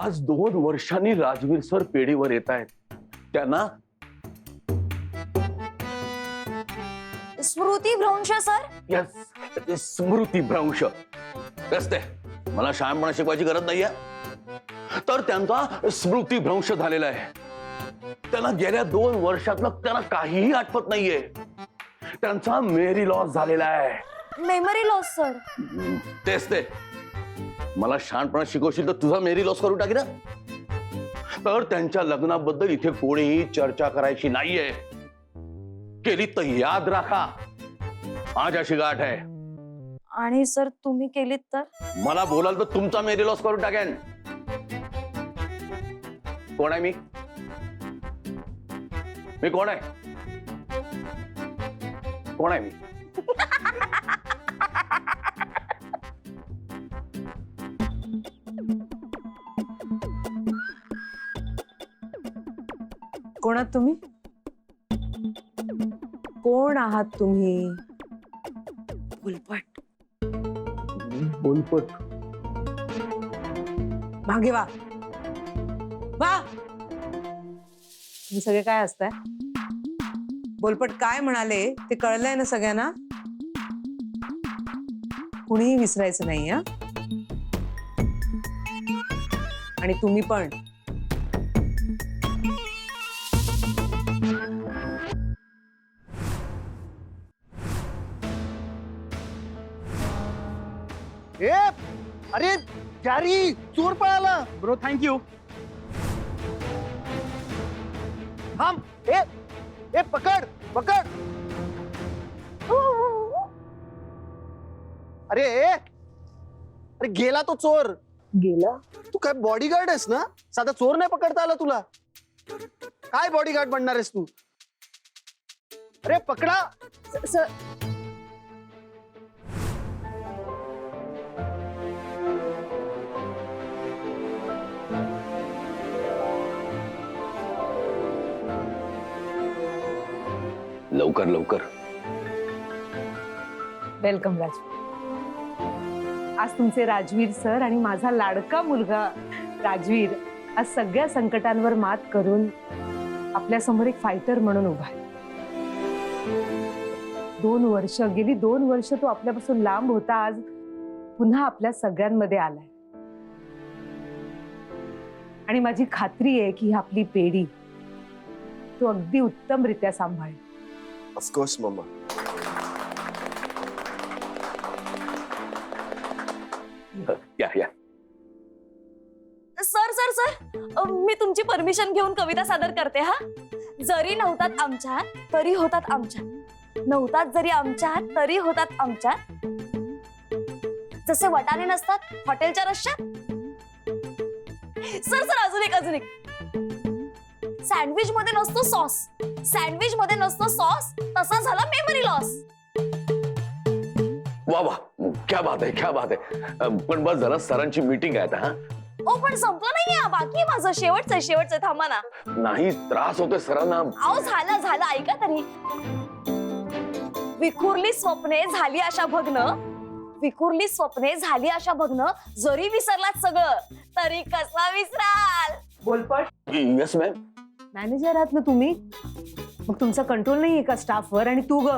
आज 2 वर्षांनी राजवीर सर पेढीवर येत आहेत. त्यांना स्मृती भ्रंश सर. यस, स्मृती भ्रंश. रस्ते मला शहाणपणा शिकवायची गरज नाहीये. तर त्यांचा स्मृती भ्रंश झालेला आहे. त्यांना गेल्या 2 वर्षातलं त्यांना काहीही आठवत नाहीये. त्यांचा मेमरी लॉस झालेला आहे. Memory loss sir. तेच ते. मला शहाणपणा शिकवशील तर तुझा मेमरी लॉस करून टाकी ना. तर त्यांच्या लग्नाबद्दल इथे कोणीही चर्चा करायची नाहीये. केली तर याद राखा, माझ्याशी गाठ आहे. आणि सर तुम्ही केलीत तर? मला बोलाल तर तुमचा मेमरी लॉस करून टाकेन. कोण आहे मी? मी कोण आहे? कोण आहे मी? कोण आहात तुम्ही? कोण आहात तुम्ही? बोलपट. बोलपट. मागे वा वा. तुम्ही सगळे काय असताय? बोलपट काय म्हणाले ते कळलंय ना सगळ्यांना? कुणीही विसरायचं नाही हा. आणि तुम्ही पण. अरे जारी चोर पळाला. Bro thank you. थांब. ए पकड पकड. अरे अरे गेला तो चोर. गेला? तू काय बॉडीगार्ड आहेस ना? साधा चोर नाही पकडता आला तुला? काय बॉडीगार्ड बनणार आहेस तू? अरे पकडा. सर लवकर लवकर. वेलकम राजवीर. आज तुमचे राजवीर सर आणि माझा लाडका मुलगा राजवीर आज सगळ्या संकटांवर मात करून आपल्या समोर एक फायटर म्हणून उभा आहे. गेली 2 वर्ष तो आपल्यापासून लांब होता. आज पुन्हा आपल्या सगळ्यांमध्ये आलाय. आणि माझी खात्री आहे की ही आपली पेढी तो अगदी उत्तमरित्या सांभाळेल. ऑफकोर्स मम्मा. या. सर सर सर मी तुमची परमिशन घेऊन कविता सादर करते हा. जरी नव्हतात आमच्यात तरी होतात आमच्यात. नव्हतात जरी आमच्यात तरी होतात आमच्यात. जसे वटाणे नसतात हॉटेलच्या रश्श्यात. सर सर अजून एक. सँडविच मध्ये नसतो सॉस. सँडविच मध्ये नसतो सॉस. तसा झाला मेमरी लॉस. वा वा, क्या बात आहे, क्या बात आहे. पण बस जरा सरांची मीटिंग आहे आता. हा ओ पण संपलं नाहीये. बाकी माझं शेवटचं थांबा ना. नाही, त्रास होतोय सरांना. अहो झालं ऐका तरी. विखुरली स्वप्ने झाली आशा भग्न. जरी विसरलात सगळं तरी कसला विसराल. बोलपट. Yes ma'am. मॅनेजर आहात ना तुम्ही, मग तुमचा कंट्रोल नाहीये का स्टाफवर? आणि तू ग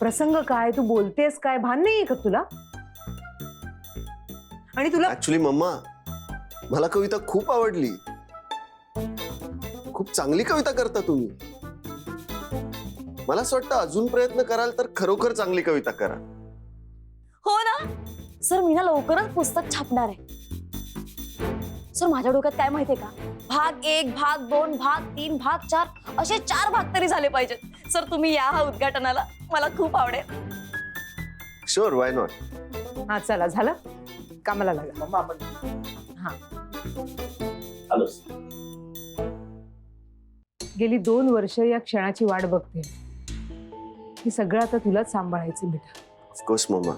प्रसंग काय, तू बोलतेस काय, भान नाहीये का तुला? आणि तुला ऍक्च्युली मम्मा मला कविता खूप आवडली. खूप चांगली कविता करता तुम्ही. मला असं वाटतं अजून प्रयत्न कराल तर खरोखर चांगली कविता करा. हो ना सर. मी ना लवकरच पुस्तक छापणार आहे. सर माझ्या डोक्यात काय माहितीये का, भाग 1, भाग 2, भाग 3, भाग 4 असे 4 भाग तरी झाले पाहिजेत. सर तुम्ही या हा उद्घाटनाला. मला खूप आवडेल. Sure, why not. हा चला, झालं कामाला लागा. मम्मा आपण हा. हॅलो. गेली 2 वर्ष या क्षणाची वाट बघते. हे सगळं आता तुलाच सांभाळायचं बेटा. ऑफकोर्स मम्मा.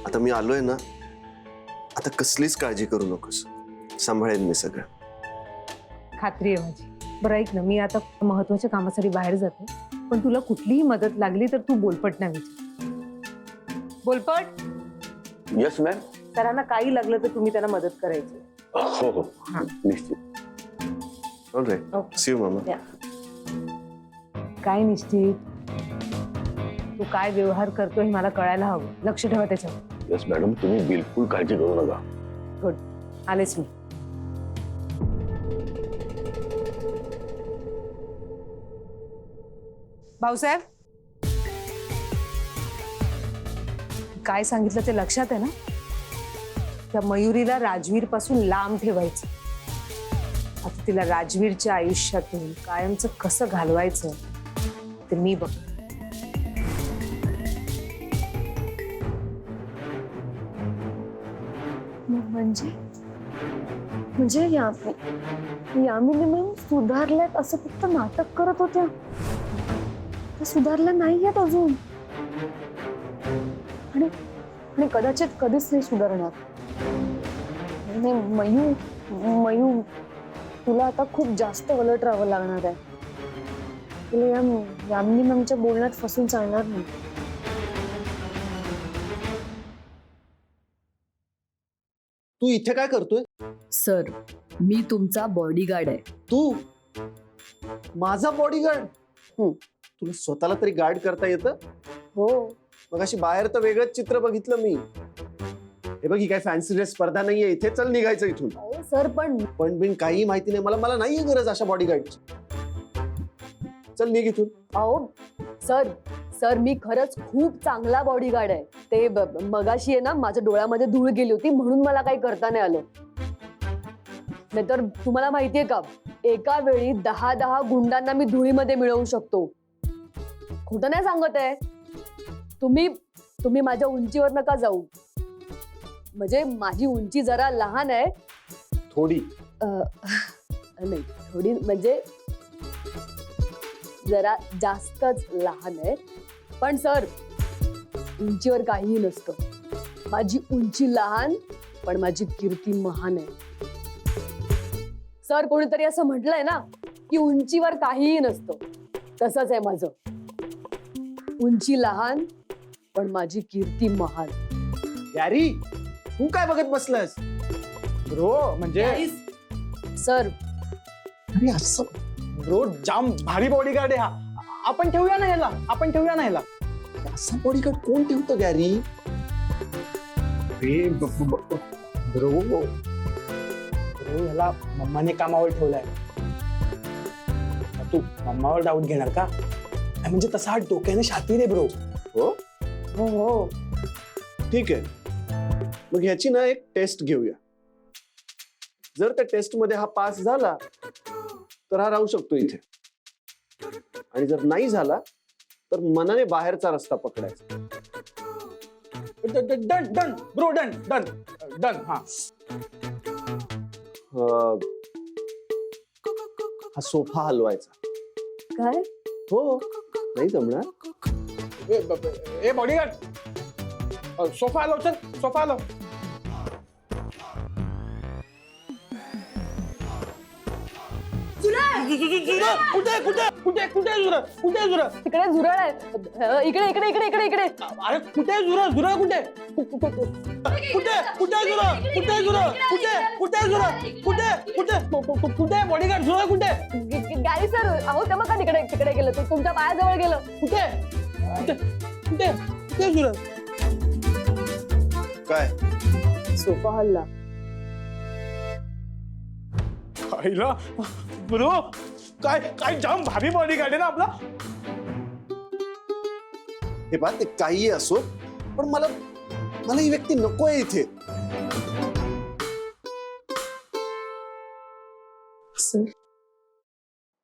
आता मी आलोय ना, आता कसलीच काळजी करू नकोस. सांभाळेन मी सगळं. खात्री आहे माझी. बरं ऐक ना, मी आता महत्वाच्या कामासाठी बाहेर जाते, पण तुला कुठलीही मदत लागली तर तू बोलपटना विचार. बोलपट. Yes ma'am. सरांना काही लागलं तर तुम्ही त्यांना मदत करायची. हो हो निश्चित. ऑलराईट सी यू मामा. काय निश्चित, तू काय व्यवहार करतोय हे मला कळायला हवं. लक्ष ठेवा त्याच्यावर. येस मॅडम, तुम्ही बिलकुल काळजी करू नका. गुड, आलेच मी. भाऊसाहेब, काय सांगितलं ते लक्षात आहे ना? त्या मयुरीला राजवीर पासून लांब ठेवायचं. आता तिला राजवीरच्या आयुष्यातून कायमचं कसं घालवायचं ते मी बघ. म्हणजे म्हणजे यामिनी मॅम सुधारल्यात असं फक्त नाटक करत होत्या, त्या सुधारल्या नाहीयेत अजून. आणि आणि कदाचित कधीच नाही सुधारणार. नाही मयू, मयू तुला आता खूप जास्त अलर्ट राहावं लागणार आहे. तुला यामिनी मॅमच्या बोलण्यात फसून चालणार नाही. तू इथे काय करतोय? सर, मी तुमचा बॉडीगार्ड आहे. तू माझा बॉडीगार्ड? तुला स्वतःला तरी गार्ड करता येतं? हो, मग अशी बाहेर तर वेगळंच चित्र बघितलं मी. हे बघ, ही काय फॅन्सी ड्रेस स्पर्धा नाहीये. इथे चल, निघायचं इथून. सर पण बिन काही माहिती नाही मला नाहीये गरज अशा बॉडीगार्डची. चल निघ इथून. अहो सर, सर मी खरंच खूप चांगला बॉडीगार्ड आहे. ते मगाशी आहे ना, माझ्या डोळ्यामध्ये धूळ गेली होती म्हणून मला काही करता नाही आलं. नाहीतर तुम्हाला माहितीये का, एका वेळी 10 गुंडांना मी धुळीमध्ये मिळवू शकतो. खोटं नाही सांगत आहे. तुम्ही माझ्या उंचीवर नका जाऊ. म्हणजे माझी उंची जरा लहान आहे. थोडी नाही, थोडी म्हणजे जरा जास्तच लहान आहे. पण सर, उंचीवर काहीही नसतं. माझी उंची लहान पण माझी कीर्ती महान आहे. सर, कोणीतरी असं म्हटलंय ना की उंचीवर काहीही नसतं, तसंच आहे माझं. उंची लहान पण माझी कीर्ती महान. गॅरी, तू काय बघत बसलास? ब्रो म्हणजे सर, अरे असं ब्रो जाम भारी बॉडीगार्ड आहे हा. आपण ठेवूया ना ह्याला. असा बॉडीगार्ड कोण ठेवतो गॅरी? ब्रो ह्याला मम्माने कामावर ठेवलाय. तू मम्मावर डाऊट घेणार का? म्हणजे तसा हा डोक्याने शातीर आहे ब्रो. हो हो हो, ठीक आहे. मग ह्याची ना एक टेस्ट घेऊया. जर त्या टेस्ट मध्ये हा पास झाला तर हा राहू शकतो इथे, आणि जर नाही झाला तर मनाने बाहेरचा रस्ता पकडायचा. Done done bro, done done done. हा हा सोफा हलवायचा. काय? हो, नाही जमणार. ए बॉडीगार्ड, सोफा आलो, चल सोफा आलो. कुठे झुरळ? तिकडे झुरळ आहे. इकडे इकडे इकडे इकडे इकडे. अरे कुठे झुरळ कुठे बॉडीगार्ड झुरळ कुठे? गाडी सर, अहो ते बघा तिकडे तिकडे गेलं. ते तुमच्या पायाजवळ गेलं. कुठे झुरळ? काय? सोफा हल्ला. पाहिलं ब्रो, काय जाम भारी बॉडीगार्ड आहे ना आपला. हे पहा, ते काही असो, पण मला ही व्यक्ती नको आहे इथे. सर,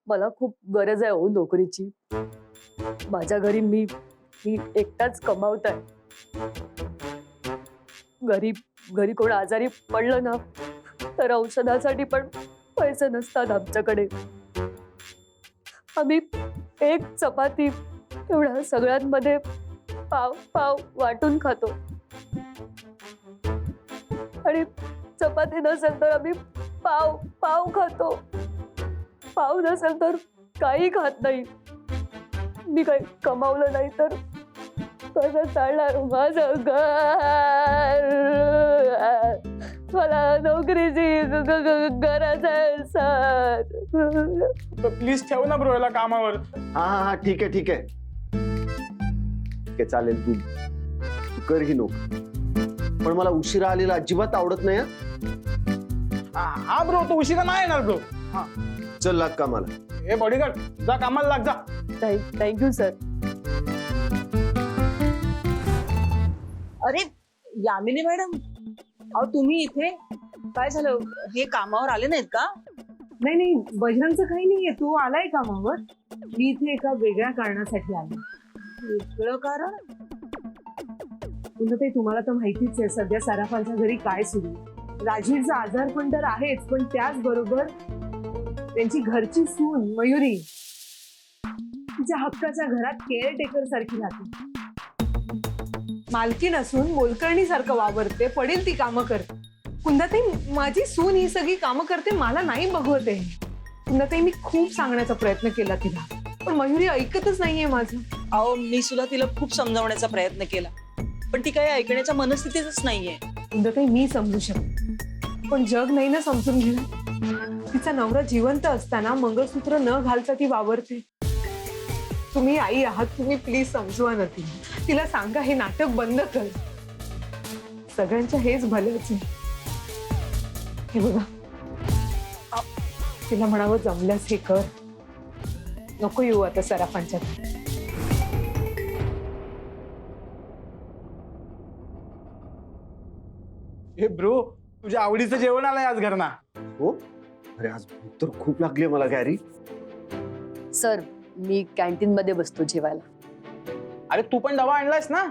मला खूप गरज आहे हो नोकरीची. माझ्या घरी मी एकटाच कमावत आहे. घरी कोण आजारी पडलं ना तर औषधासाठी पण पैसे नसतात आमच्याकडे. आम्ही एक चपाती एवढ्या सगळ्यांमध्ये पाव पाव वाटून खातो. आणि चपाती नसेल तर आम्ही पाव पाव खातो. पाव नसेल तर काही खात नाही. मी काही कमावलं नाही तर कसं चालणार माझं घर? मला नोकरीची गरज आहे सर. प्लीज ठेव ना ब्रो याला कामावर. हा हा हा ठीक आहे ठीक आहे ठीक आहे चालेल. तू तू कर ही नोकरी, पण मला उशिरा आलेला अजिबात आवडत नाही हा. हा ब्रो तू उशिरा नाही येणार ब्रो. हा चल लाग कामाला. हे बॉडीगार्ड जा कामाला लाग जा. Thank you sir. अरे यामिनी मॅडम, अहो तुम्ही इथे काय झालं? हे कामावर आले नाहीत का? नाही नाही, बजरंगचं काही नाहीये. तू आलाय कामावर? मी इथे एका वेगळ्या कारणासाठी आले. वेगळं कारण? पुन्हा ते तुम्हाला तर माहितीच आहे सध्या सराफांच्या घरी काय सुरू आहे. राजवीरचा आजार पण तर आहेच, पण त्याचबरोबर त्यांची घरची सून मयुरी तिच्या हक्काच्या घरात केअरटेकर सारखी राहते. मालकीण असून मोलकर्णी सारखं वावरते, पडेल ती कामं करते. कुंदाताई, माझी सून ही सगळी कामं करते, मला नाही बघवते. कुंदाताई, मी खूप सांगण्याचा प्रयत्न केला तिला, पण मयुरी ऐकतच नाहीये माझं. अहो मी सुद्धा तिला खूप समजावण्याचा प्रयत्न केला, पण ती काही ऐकण्याच्या मनस्थितीतच नाहीये. कुंदाताई, मी समजू शकते, पण जग नाही ना समजून घेणार. तिचा नवरा जिवंत असताना मंगळसूत्र न घालता ती वावरते. तुम्ही आई आहात, तुम्ही प्लीज समजवा ना तिला सांगा हे नाटक बंद कर. सगळ्यांच्या हेच भल्याच आहे. हे बघा, तिला म्हणावं जमल्यास हे कर, नको येऊ आता सराफांच्या. हे ब्रो तुझ्या आवडीचं जेवण आलंय आज घरना. हो अरे आज भूक तर खूप लागली मला गॅरी. सर मी कॅन्टीन मध्ये बसतो जेवायला. अरे तू पण डबा आणलायस ना,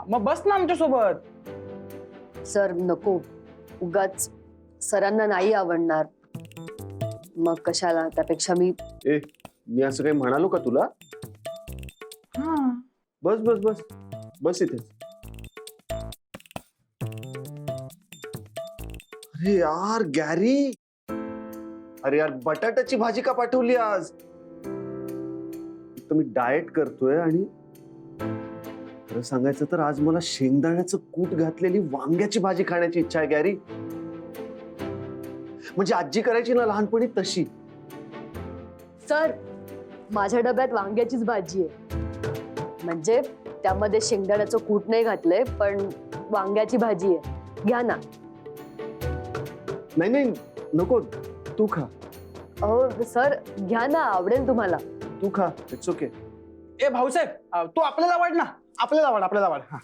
मग बस ना आमच्या सोबत. सर नको, उगाच सरांना नाही आवडणार, मग कशाला. त्यापेक्षा मी असं काही म्हणालो का तुला? बस बस बस बस इथे. अरे यार गॅरी, अरे यार बटाट्याची भाजी का पाठवली आज? तर मी डाएट करतोय आणि खरं सांगायचं तर आज मला शेंगदाण्याचं कूट घातलेली वांग्याची भाजी खाण्याची इच्छा आहे गॅरी. म्हणजे आजी करायची ना लहानपणी तशी. सर माझ्या डब्यात वांग्याचीच भाजी आहे, म्हणजे त्यामध्ये शेंगदाण्याचं कूट नाही घातलंय, पण वांग्याची भाजी आहे. घ्या ना. नाही नाही नको, तू खा. अहो सर घ्या ना, आवडेल तुम्हाला. तू खा, इट्स ओके. ए भाऊसाहेब तू आपल्याला वाढ ना, आपल्याला वाढ आपल्याला वाढ. हा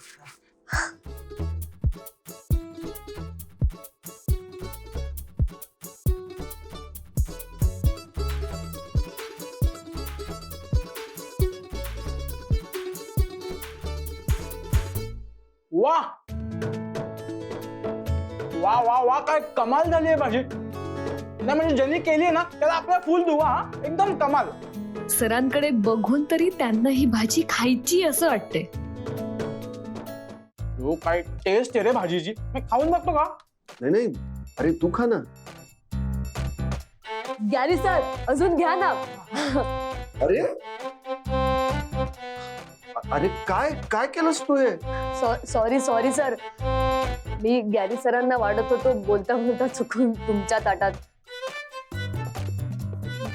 वा वा वा वा, काय कमाल झाली आहे भाजी. नाही म्हणजे ज्यांनी केली आहे ना त्याला आपला फुल दुवा. हा एकदम कमाल. सरांकडे बघून तरी त्यांना ही भाजी खायची असं वाटते. हो काय टेस्ट आहे रे भाजीची, मी खाऊन बघतो का? नाही नाही अरे तू खा ना. गॅरी सर अजून घ्या ना. अरे अरे काय काय केलंस तू हे? सॉरी सॉरी सर, मी गॅरी सरांना वाढत होतो, बोलता बोलता चुकून तुमच्या ताटात.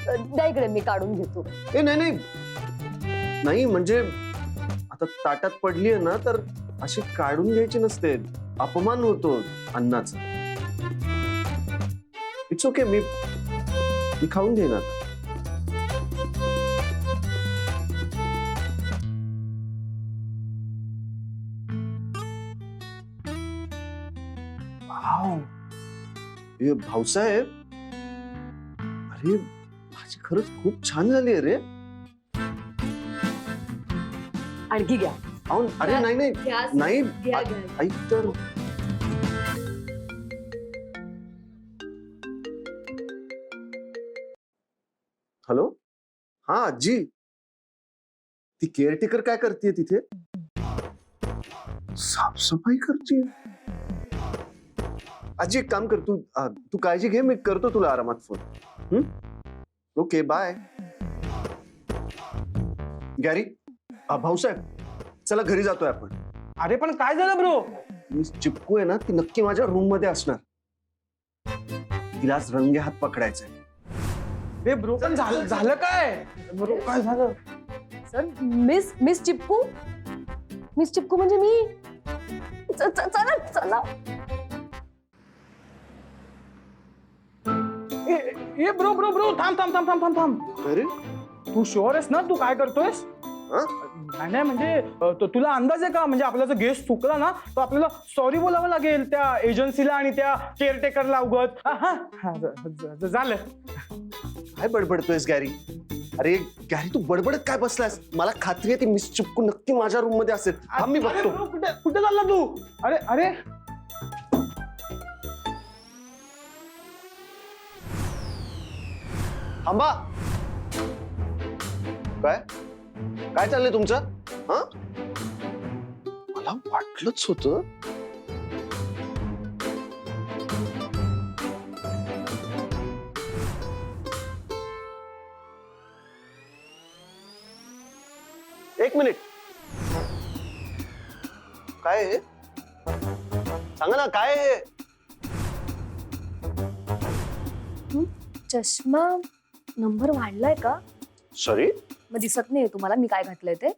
द्या इकडे, मी काढून घेतो. ए नाही नाही नाही, म्हणजे आता ताटात पडली आहे ना तर अशी काढून घ्यायची नसते, अपमान होतो अन्नाचा. इट्स ओके, मी खाऊन घेईन आता. ए भाऊसाहेब, अरे भाजी खरंच खूप छान झाली आहे रे. आणखी घ्या. अरे नाही नाही नाही, घ्या घ्या. ऐक तर. हॅलो, हा आजी, ती केअरटेकर काय करते तिथे? साफसफाई करते. आजी एक काम कर, तू काळजी घे, मी करतो तुला आरामात फोन. Okay bye. गॅरी, भाऊसाहेब चला घरी जातोय आपण. अरे पण काय झालं ब्रो? मिस चिपकू आहे ना, ती नक्की माझ्या रूम मध्ये असणार. तिला आज रंगे हात पकडायचंय. हे ब्रो पण झालं काय ब्रो, काय झालं? सर मिस चिपकू म्हणजे मी. चला चला. ए ब्रो ब्रो ब्रो थांब थांब थांब थांब थांब थांब. अरे तू शुअर आहेस ना तू काय करतोयस? हा? नाही म्हणजे तुला अंदाज आहे का, म्हणजे आपला जर गेस्ट चुकला ना तर आपल्याला सॉरी बोलावं लागेल त्या एजन्सीला आणि त्या केअरटेकरला उगत. झालं. काय बडबडतोयस गॅरी? अरे गॅरी, तू बडबडत काय बसलास? मला खात्री आहे ती मिस चिपकू नक्की माझ्या रूम मध्ये असेल. थांब मी अरे बघतो. bro, कुठे कुठे चालला तू? अरे अरे थांबा. काय काय चाललंय तुमचं? हा, मला वाटलंच होतं. एक मिनिट. काय आहे हे? सांगा ना काय आहे हे? चष्मा नंबर वाढलाय का? सॉरी. मग दिसत नाहीये तुम्हाला मी काय घातलंय ते?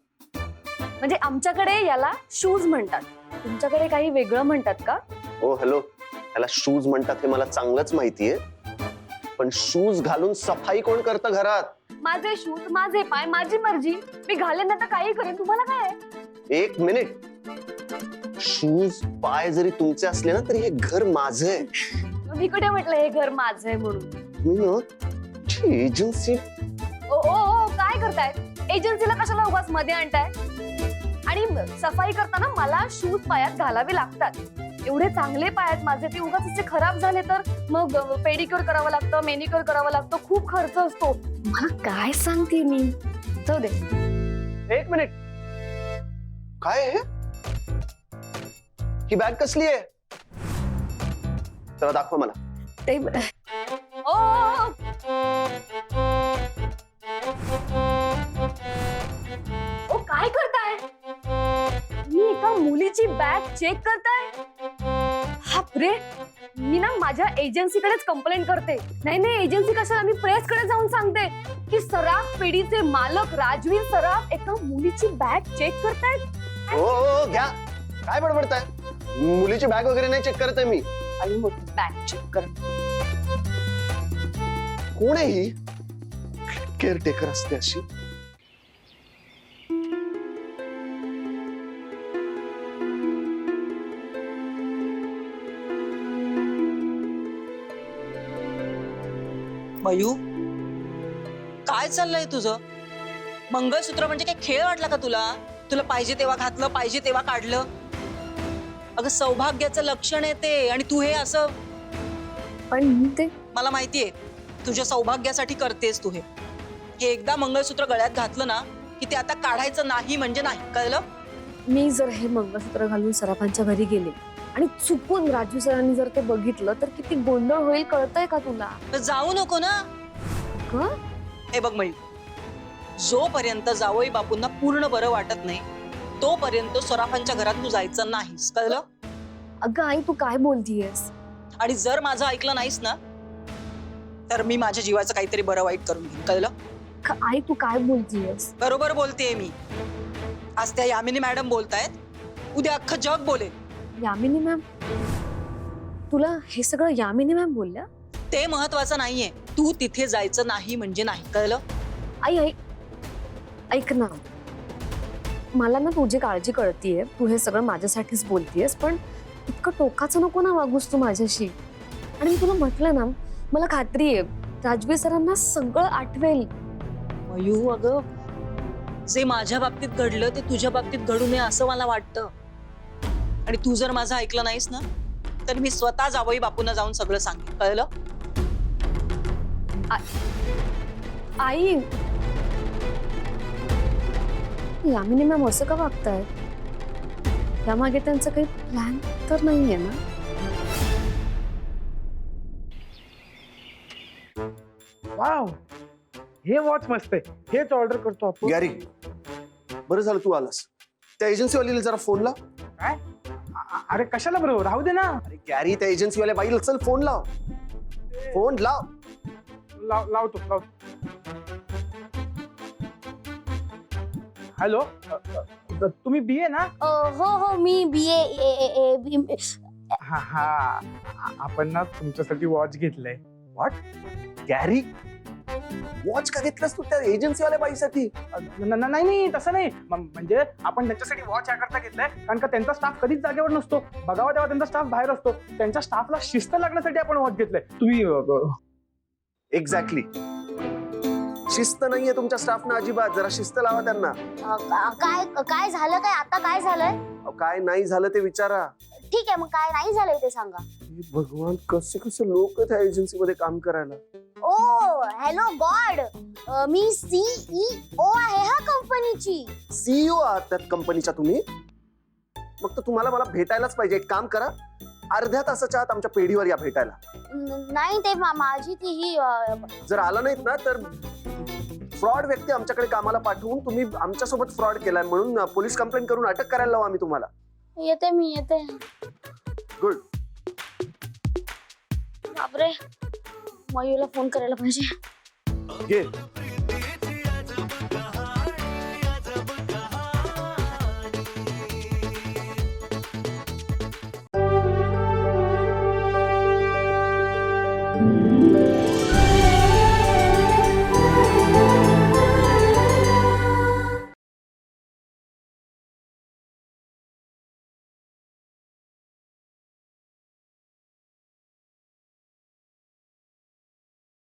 म्हणजे आमच्याकडे याला शूज म्हणतात, तुमच्याकडे काही वेगळं म्हणतात का? ओ हॅलो, याला शूज म्हणतात हे मला चांगलंच माहितीये, पण शूज घालून सफाई कोण करतं घरात? माझे शूज, माझे पाय, माझी मर्जी. मी घालेन ना तर काही करेन, तुम्हाला काय आहे? एक मिनिट. शूज पाय जरी तुमचे असले ना तरी हे घर माझं आहे. मी कुठे म्हटलं हे घर माझं आहे म्हणून? तुम्ही ना एजन्सी. ओ ओ ओ, काय करताय? एजन्सीला कशाला उगाच मध्ये आणताय? आणि सफाई करताना मला शूज पायात घालावे लागतात. एवढे चांगले पाय आहेत माझे, ते उगाच असे खराब झाले तर मग पेडिक्युअर करावं लागतं, मेनिक्युअर करावं लागतं, खूप खर्च असतो. मला काय सांगते मी? जाऊ दे. एक मिनिट. काय आहे? ही बॅग कसली आहे? चला दाखवा मला. ते ओ, ओ, ओ काय करताय? मी एका मुलीची बॅग चेक करताय? बापरे, मी ना माझ्या एजन्सीकडेच कंप्लेंट करते. नाही एजन्सी कशाला, मी प्रेस कडे जाऊन सांगते की सराफ पेढीचे मालक राजवीर सराफ एका मुलीची बॅग चेक करतायत. हो घ्या. काय बडबडताय? मुलीची बॅग वगैरे नाही चेक करत आहे मी. आणि मोठी बॅग चेक कर. कोण आहे ही? केअरटेकर असते अशी. मयू, काय चाललंय तुझं? मंगळसूत्र म्हणजे काय खेळ वाटला का तुला? तुला पाहिजे तेव्हा घातलं, पाहिजे तेव्हा काढलं. अगं सौभाग्याचं लक्षण आहे ते, आणि तू हे असं. पण ते मला माहितीये तुझ्या सौभाग्यासाठी करतेस तू हे. एकदा मंगळसूत्र गळ्यात घातलं ना की ते आता काढायचं नाही म्हणजे नाही, कळलं? मी जर हे मंगळसूत्र घालून सराफांच्या घरी गेले आणि चुकून राजू सरांनी जर ते बघितलं तर किती गोंधळ होईल, कळतंय का तुला? तर जाऊ नको ना. का? हे बघ मयू, जोपर्यंत जावई बापूंना पूर्ण बरं वाटत नाही तोपर्यंत सराफांच्या घरात तू जायचं नाहीस, कळलं? अगं आई, तू काय बोलतीयस? आणि जर माझं ऐकलं नाहीस ना तर मी माझ्या जीवाचं काहीतरी बरं वाईट करून घेईन, कळलं? आई, तू काय बोलतीयस? बरोबर बोलतेय मी. आज त्या यामिनी मॅडम बोलतायत, उद्या अख्खं जग बोलेल. यामिनी मॅम? तुला हे सगळं यामिनी मॅम बोलल्या? ते महत्वाचं नाहीये. तू तिथे जायचं नाही म्हणजे नाही, कळलं? आई आई, ऐक ना, मला ना तुझी काळजी कळतीये, तू हे सगळं माझ्यासाठीच बोलतीयस, पण इतकं टोकाचं नको ना वागूस तू माझ्याशी. आणि मी तुला म्हटलं ना, मला खात्री आहे राजवीर सरांना सगळं आठवेल. मयू, अगं जे माझ्या बाबतीत घडलं ते तुझ्या बाबतीत घडू नये असं मला वाटतं. आणि तू जर माझं ऐकलं नाहीस ना तर मी स्वतः जावई बापूंना जाऊन सगळं सांगेन, कळलं? आई, यामिनी मॅम असं का वागतायत? त्यामागे त्यांचं काही प्लॅन तर नाहीये ना? वाव, हे वॉच मस्त आहे, हेच ऑर्डर करतो आपण. गॅरी, बरं झालं तू आलास. त्या एजन्सीवालीला जरा फोन लाव. काय? अरे कशाला बरोबर राहू दे ना. अरे गॅरी, त्या एजन्सीवाल्या बाईला चल फोन लाव. फोन लाव. लावतो. हॅलो, तुम्ही बी ए ना? हो मी BA. हा, आपण ना तुमच्यासाठी वॉच घेतलंय. व्हॉट? गॅरी, वॉच का घेतलंस तू त्या एजन्सीवाल्या बाईसाठी? नाही तसं नाही. म्हणजे आपण त्यांच्यासाठी वॉच याकरता घेतलाय कारण का त्यांचा स्टाफ कधीच जागेवर नसतो. बघावा तेव्हा त्यांचा स्टाफ बाहेर असतो. त्यांच्या स्टाफला शिस्त लागण्यासाठी आपण वॉच घेतलाय. तुम्ही एक्झॅक्टली. शिस्त नाहीये तुमच्या स्टाफना अजिबात. जरा शिस्त लावा त्यांना. काय झालं? काय आता काय झालंय? अहो, काय नाही झालं ते विचारा. ठीक आहे, मग काय नाही झालंय ते सांगा. हे भगवान, कसे कसे लोक त्या एजन्सीमध्ये काम करायला. ओ हॅलो गॉड, मी CEO आहे हा कंपनीची. CEO आहात त्या कंपनीच्या तुम्ही? मग तर तुम्हाला मला भेटायलाच पाहिजे. एक काम करा, अर्ध्या तासाच्या आत आमच्या पेढीवर या भेटायला. नाही ते माझी ती ही जर आला नाहीत ना तर फ्रॉड व्यक्ती आमच्याकडे कामाला पाठवून तुम्ही आमच्यासोबत फ्रॉड केलाय म्हणून पोलीस कंप्लेंट करून अटक करायला लावू आम्ही तुम्हाला. येते मी येते. गुड. बापरे, मयूला फोन करायला पाहिजे. घे.